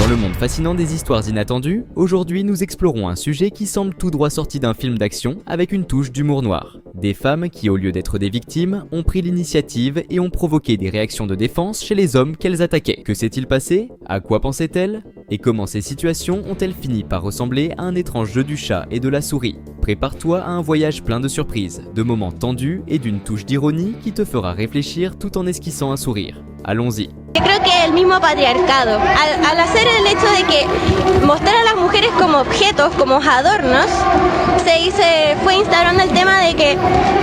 Dans le monde fascinant des histoires inattendues, aujourd'hui nous explorons un sujet qui semble tout droit sorti d'un film d'action avec une touche d'humour noir. Des femmes qui, au lieu d'être des victimes, ont pris l'initiative et ont provoqué des réactions de défense chez les hommes qu'elles attaquaient. Que s'est-il passé? À quoi pensaient-elles? Et comment ces situations ont-elles fini par ressembler à un étrange jeu du chat et de la souris? Prépare-toi à un voyage plein de surprises, de moments tendus et d'une touche d'ironie qui te fera réfléchir tout en esquissant un sourire. Allons-y. Yo creo que el mismo patriarcado, al hacer el hecho de que mostrar a las mujeres como objetos, como adornos, se fue instaurando el tema de que,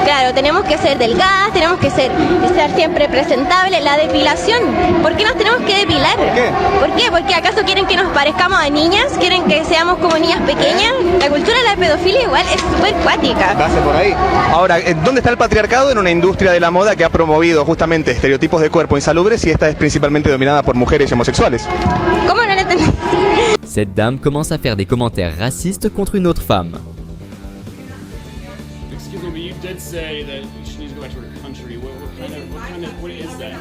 claro, tenemos que ser delgadas, tenemos que estar siempre presentables. La depilación, ¿por qué nos tenemos que depilar? ¿Por qué? ¿Por qué? Porque acaso quieren que nos parezcamos a niñas, quieren que seamos como niñas pequeñas. La cultura de la pedofilia igual es súper cuática. Pase por ahí. Ahora, ¿dónde está el patriarcado en una industria de la moda que ha promovido justamente estereotipos de cuerpo insalubres y esta es principalmente dominada por mujeres y homosexuales? ¿Cómo no lo entendí? Cette dame commence à faire des commentaires racistes contre une autre femme. Excuse me, but you did say that she needs to go back to her country. What is that?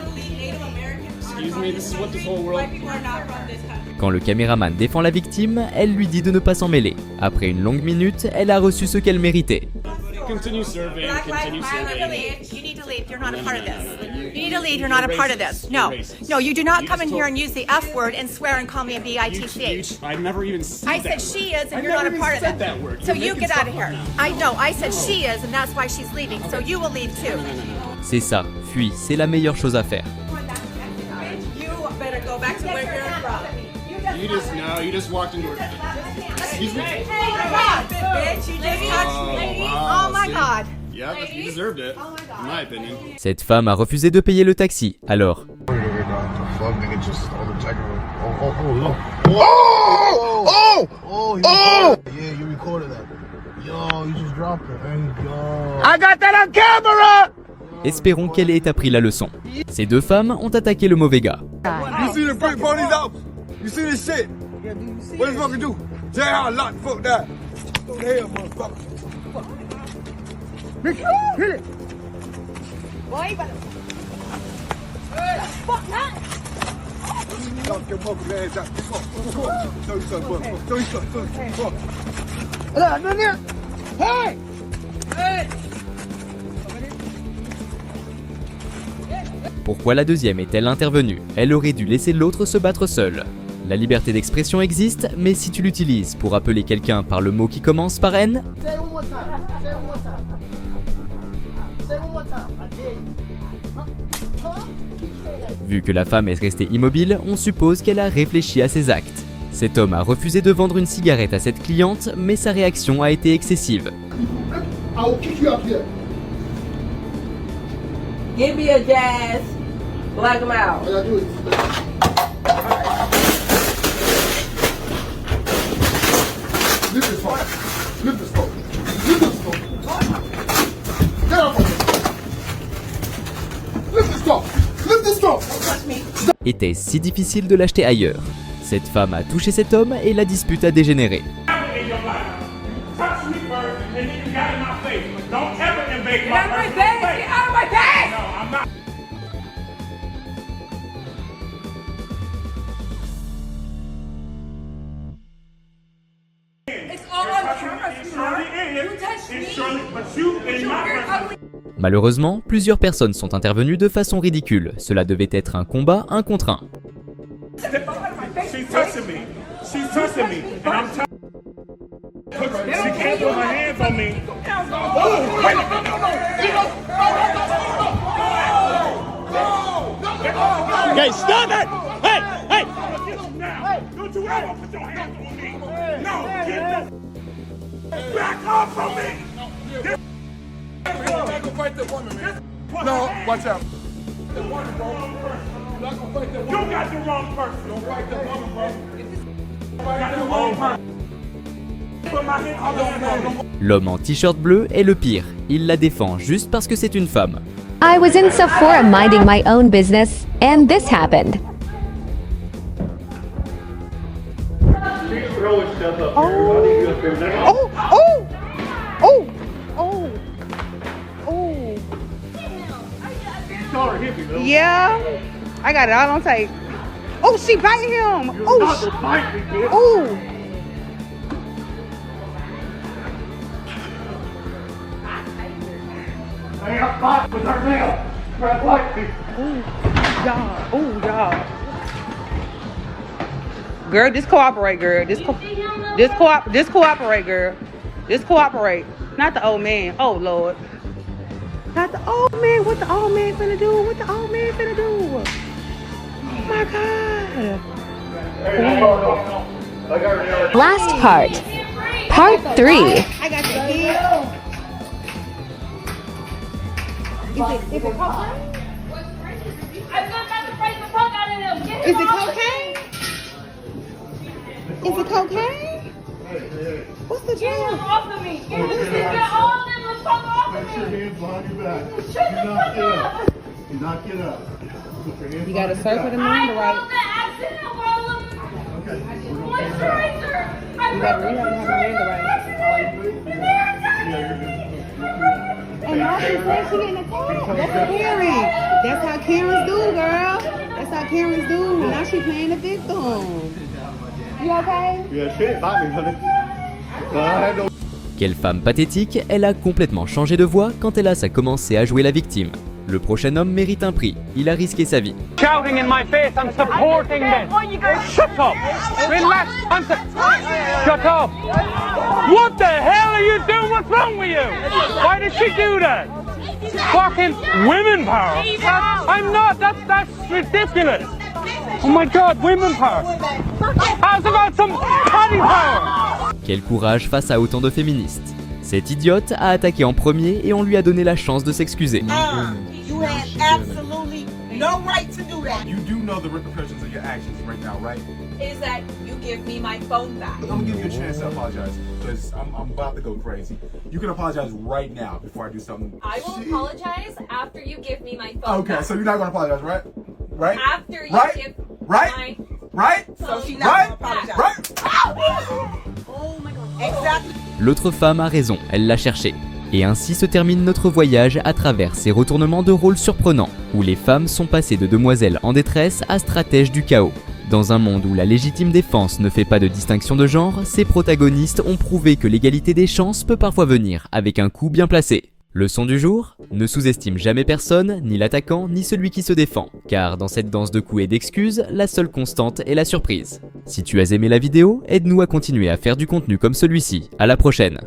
Excuse me, this is what this whole world... Quand le caméraman défend la victime, elle lui dit de ne pas s'en mêler. Après une longue minute, elle a reçu ce qu'elle méritait. Continue serving, continue serving. You need to leave. You're not a part of this. You need to leave. You're not a part of this. No. No, you do not come in here and use the F word and swear and call me a B-I-T-C-H. I've never even said I that. said she is and you're not a part of said it. that word. So You're you making get out of stuff here. up now. I know. I said she is and that's why she's leaving. So you will leave too. C'est ça, fuis, c'est la meilleure chose à faire. You better go back to where you're from. You just walked into her. Excuse me? Bitch, you just touched me. Oh my God. Yeah, you deserved it, in my opinion. Cette femme a refusé de payer le taxi, alors Yeah, you recorded that. Yo, you just dropped it. Yo. I got that on camera! espérons qu'elle ait appris la leçon. Ces deux femmes ont attaqué le mauvais gars. You see the Brit Ponies out? You see this shit? What the fuck you do? Jay, how lock the fuck down? Go to hell, motherfucker. Hit it! Knock your mother's ass out. Come on. Show you something, bro. Show you something. Come on. Hey! Hey! Pourquoi la deuxième est-elle intervenue? Elle aurait dû laisser l'autre se battre seule. La liberté d'expression existe, mais si tu l'utilises pour appeler quelqu'un par le mot qui commence par N, vu que la femme est restée immobile, on suppose qu'elle a réfléchi à ses actes. Cet homme a refusé de vendre une cigarette à cette cliente, mais sa réaction a été excessive. I will kick you out here. Give me a gas, black him out. All I do is lift this phone. Lift this phone. Lift this phone. Get off of me. Lift this phone. Lift this phone. Était-ce si difficile de l'acheter ailleurs? Cette femme a touché cet homme et la dispute a dégénéré. Malheureusement, plusieurs personnes sont intervenues de façon ridicule. Cela devait être un combat 1 contre 1. She's touching me. She's touching me. And I'm she can't put her hands on me. Okay, stop it! Hey, hey! Don't you ever put your hands on me. No, get the back off from me. I'm not gonna fight that woman, man. No, watch out. That woman, bro. I'm not gonna fight that woman. You got the wrong person. Don't fight that woman, bro. You got the wrong person. Put my hands on me. L'homme en t-shirt bleu est le pire. Il la défend juste parce que c'est une femme. I was in Sephora minding my own business, and this happened. Yeah, I got it all on tape. Oh, she biting him. Oh, oh. Oh, y'all. Girl, just cooperate, girl. Just cooperate, girl. Just cooperate. Not the old man. Oh, Lord. Not the old man. What the old man finna do? What the old man finna do? Oh, my God. Last part. Part 3. I got your head. Is it cocaine? Is it cocaine? Is it cocaine? What's the deal? Get off of me! Get all them the fuck off of me! Put your hands behind your back. Do not get up. You gotta circle the man right. Okay. You gotta have the right. And now she's saying she getting attacked. That's Karen. That's how Karens do, girl. That's how Karens do. Now she playing the victim. You okay? Yeah, shit, bite me, honey. I don't. Quelle femme pathétique, elle a complètement changé de voix quand Hellas a commencé à jouer la victime. Le prochain homme mérite un prix, il a risqué sa vie. Shouting in my face, I'm supporting them. Shut up. Relax. Shut up. What the hell are you doing? What's wrong with you? Why did she do that? Fucking women power. I'm not. That's ridiculous. Oh my God, women power. How's about some body power? Quel courage face à autant de féministes. Cette idiote a attaqué en premier et on lui a donné la chance de s'excuser. You had absolutely no right to do that. You do know the repercussions of your actions right now, right? Is that you give me my phone back? I'm gonna give you a chance to apologize because I'm about to go crazy. You can apologize right now before I do something. I will apologize after you give me my phone Okay, back. so you're not gonna apologize, right? Right? After you give my Right? So she's not gonna apologize. Right? Oh my God. Exactly. L'autre femme a raison, elle l'a cherché. Et ainsi se termine notre voyage à travers ces retournements de rôle surprenants, où les femmes sont passées de demoiselles en détresse à stratèges du chaos. Dans un monde où la légitime défense ne fait pas de distinction de genre, ces protagonistes ont prouvé que l'égalité des chances peut parfois venir avec un coup bien placé. Leçon du jour, ne sous-estime jamais personne, ni l'attaquant, ni celui qui se défend, car dans cette danse de coups et d'excuses, la seule constante est la surprise. Si tu as aimé la vidéo, aide-nous à continuer à faire du contenu comme celui-ci. À la prochaine!